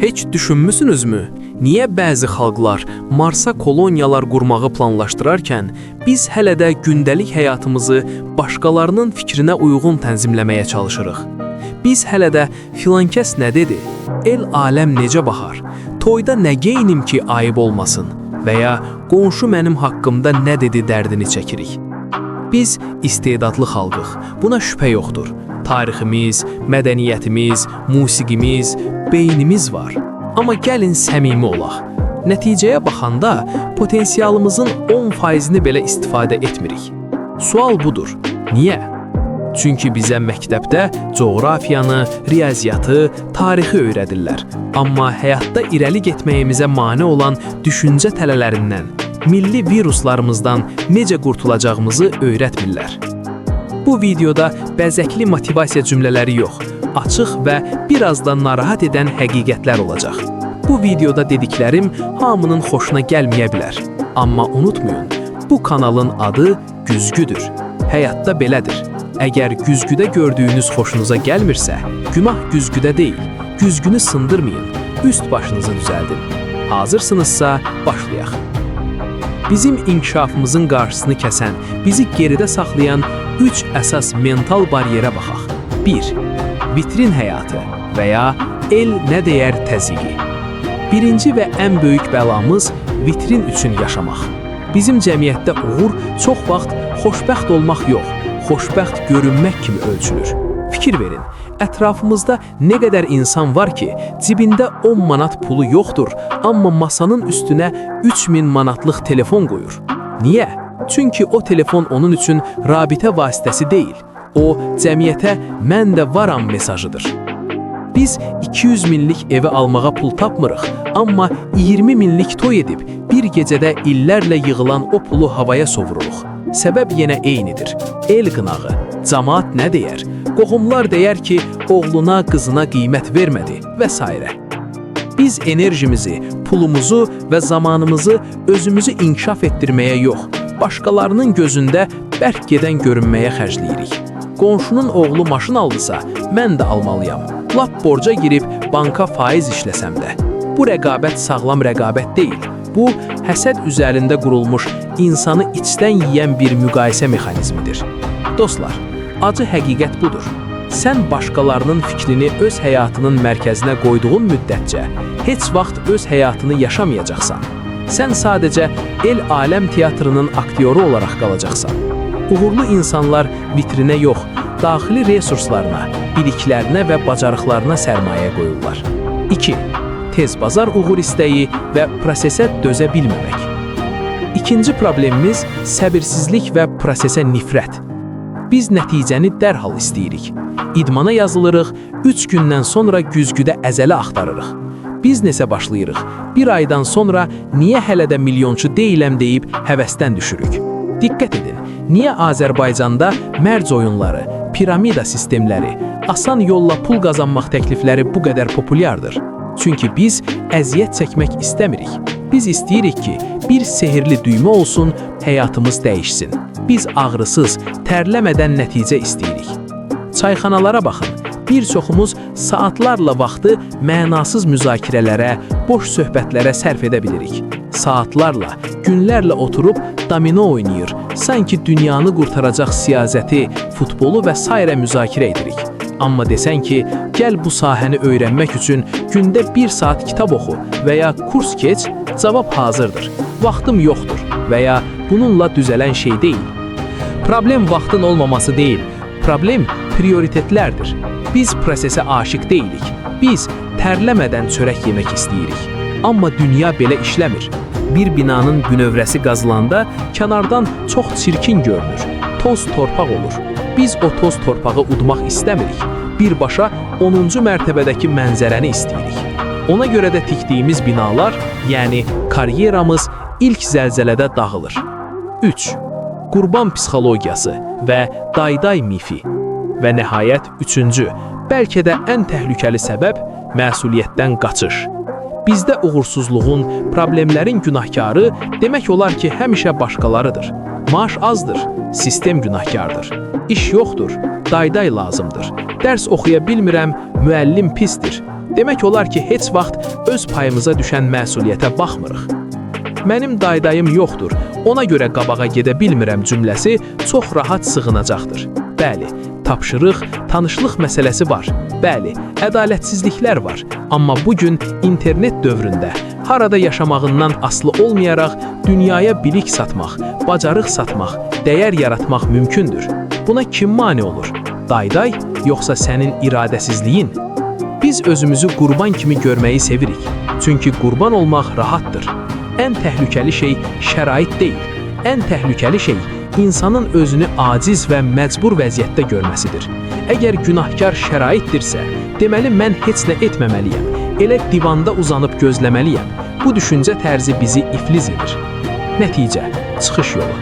Heç düşünmüsünüzmü? Niyə bəzi xalqlar Marsa koloniyalar qurmağı planlaşdırarkən biz hələ də gündəlik həyatımızı başqalarının fikrinə uyğun tənzimləməyə çalışırıq? Biz hələ də filankəs nə dedi? El-aləm necə baxar? Toyda nə geyinim ki ayıb olmasın? Və ya qonşu mənim haqqımda nə dedi dərdini çəkirik? Biz istedadlı xalqıq, buna şübhə yoxdur. Tariximiz, mədəniyyətimiz, musiqimiz, beynimiz var. Amma gəlin səmimi olaq. Nəticəyə baxanda potensialımızın 10%-ni belə istifadə etmirik. Sual budur. Niyə? Çünki bizə məktəbdə coğrafiyanı, riyaziyyatı, tarixi öyrədirlər. Amma həyatda irəli getməyimizə mane olan düşüncə tələlərindən, milli viruslarımızdan necə qurtulacağımızı öyrətmirlər. Bu videoda bəzəkli motivasiya cümlələri yox, açıq və biraz da narahat edən həqiqətlər olacaq. Bu videoda dediklərim hamının xoşuna gəlməyə bilər. Amma unutmayın, bu kanalın adı Güzgüdür. Həyatda belədir. Əgər güzgüdə gördüyünüz xoşunuza gəlmirsə, günah güzgüdə deyil, güzgünü sındırmayın, üst başınızı düzəldin. Hazırsınızsa başlayaq. Bizim inkişafımızın qarşısını kəsən, bizi geridə saxlayan 3 əsas mental bariyerə baxaq. 1. Vitrin həyatı və ya el nə deyər təzyiqi. Birinci və ən böyük bəlamız vitrin üçün yaşamaq. Bizim cəmiyyətdə uğur çox vaxt xoşbəxt olmaq yox, xoşbəxt görünmək kimi ölçülür. Fikir verin, ətrafımızda nə qədər insan var ki, cibində 10 manat pulu yoxdur, amma masanın üstünə 3000 manatlıq telefon qoyur. Niyə? Çünki o telefon onun üçün rabitə vasitəsi deyil. O, cəmiyyətə mən də varam mesajıdır. Biz 200 minlik evi almağa pul tapmırıq, amma 20 minlik toy edib bir gecədə illərlə yığılan o pulu havaya sovururuq. Səbəb yenə eynidir. El qınağı, camaat nə deyər? Qohumlar deyər ki, oğluna, qızına qiymət vermədi və s. Biz enerjimizi, pulumuzu və zamanımızı özümüzü inkişaf etdirməyə yox, başqalarının gözündə bərk gedən görünməyə xərcləyirik. Qonşunun oğlu maşın aldısa, mən də almalıyam. Lap borca girib banka faiz işləsəm də. Bu rəqabət sağlam rəqabət deyil. Bu, həsəd üzərində qurulmuş, insanı içdən yeyən bir müqayisə mexanizmidir. Dostlar, acı həqiqət budur. Sən başqalarının fikrini öz həyatının mərkəzinə qoyduğun müddətcə heç vaxt öz həyatını yaşamayacaqsan. Sən sadəcə el-aləm teatrının aktyoru olaraq qalacaqsan. Uğurlu insanlar vitrinə yox, daxili resurslarına, biliklərinə və bacarıqlarına sərmayə qoyurlar. 2. Tez bazar uğur istəyi və prosesə dözə bilməmək. İkinci problemimiz səbirsizlik və prosesə nifrət. Biz nəticəni dərhal istəyirik. İdmana yazılırıq, 3 gündən sonra güzgüdə əzələ axtarırıq. Biznesə başlayırıq. Bir aydan sonra niyə hələ də milyonçu deyiləm deyib həvəsdən düşürük. Diqqət edin, niyə Azərbaycanda mərc oyunları, piramida sistemləri, asan yolla pul qazanmaq təklifləri bu qədər populyardır? Çünki biz əziyyət çəkmək istəmirik. Biz istəyirik ki, bir sehirli düymə olsun, həyatımız dəyişsin. Biz ağrısız, tərləmədən nəticə istəyirik. Çayxanalara baxın. Bir çoxumuz saatlarla vaxtı mənasız müzakirələrə, boş söhbətlərə sərf edə bilirik. Saatlarla, günlərlə oturub domino oynayır, sanki dünyanı qurtaracaq siyasəti, futbolu və s. müzakirə edirik. Amma desən ki, gəl bu sahəni öyrənmək üçün gündə 1 saat kitab oxu və ya kurs keç, cavab hazırdır. Vaxtım yoxdur və ya bununla düzələn şey deyil. Problem vaxtın olmaması deyil, problem prioritetlərdir. Biz prosesə aşiq deyilik, biz tərləmədən çörək yemək istəyirik. Amma dünya belə işləmir. Bir binanın bünövrəsi qazılanda kənardan çox çirkin görünür, toz torpaq olur. Biz o toz torpağı udmaq istəmirik, birbaşa 10-cu mərtəbədəki mənzərəni istəyirik. Ona görə də tikdiyimiz binalar, yəni karyeramız ilk zəlzələdə dağılır. 3. Qurban psixologiyası və dayday mifi. Və nəhayət 3-cü, bəlkə də ən təhlükəli səbəb məsuliyyətdən qaçış. Bizdə uğursuzluğun, problemlərin günahkarı demək olar ki, həmişə başqalarıdır. Maaş azdır, sistem günahkardır. İş yoxdur, dayday lazımdır. Dərs oxuya bilmirəm, müəllim pisdir. Demək olar ki, heç vaxt öz payımıza düşən məsuliyyətə baxmırıq. Mənim daydayım yoxdur, ona görə qabağa gedə bilmirəm cümləsi çox rahat sığınacaqdır. Bəli, tapşırıq, tanışlıq məsələsi var. Bəli, ədalətsizliklər var. Amma bugün internet dövründə harada yaşamağından asılı olmayaraq dünyaya bilik satmaq, bacarıq satmaq, dəyər yaratmaq mümkündür. Buna kim mane olur? Dayday, yoxsa sənin iradəsizliyin? Biz özümüzü qurban kimi görməyi sevirik. Çünki qurban olmaq rahatdır. Ən təhlükəli şey şərait deyil. Ən təhlükəli şey insanın özünü aciz və məcbur vəziyyətdə görməsidir. Əgər günahkar şəraitdirsə, deməli mən heç nə etməməliyəm. Elə divanda uzanıb gözləməliyəm. Bu düşüncə tərzi bizi iflic edir. Nəticə, çıxış yolu.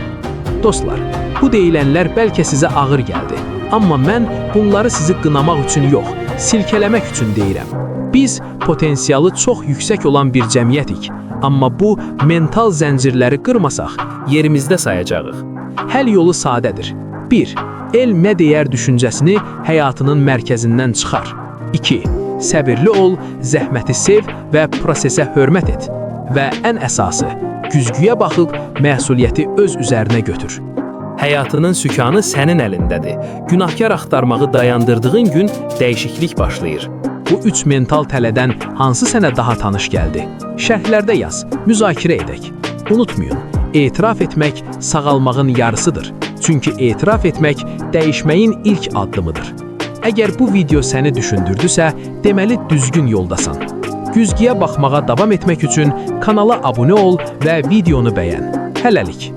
Dostlar, bu deyilənlər bəlkə sizə ağır gəldi. Amma mən bunları sizi qınamaq üçün yox, silkələmək üçün deyirəm. Biz potensialı çox yüksək olan bir cəmiyyətik. Amma bu mental zəncirləri qırmasaq, yerimizdə sayacağıq. Həll yolu sadədir. 1. El nə deyər düşüncəsini həyatının mərkəzindən çıxar. 2. Səbirli ol, zəhməti sev və prosesə hörmət et. Və ən əsası, güzgüyə baxıb məsuliyyəti öz üzərinə götür. Həyatının sükanı sənin əlindədir. Günahkar axtarmağı dayandırdığın gün dəyişiklik başlayır. Bu 3 mental tələdən hansı sənə daha tanış gəldi? Şərhlərdə yaz, müzakirə edək. Unutmayın, etiraf etmək sağalmağın yarısıdır. Çünki etiraf etmək dəyişməyin ilk addımıdır. Əgər bu video səni düşündürdüsə, deməli düzgün yoldasan. Güzgüyə baxmağa davam etmək üçün kanala abunə ol və videonu bəyən. Hələlik.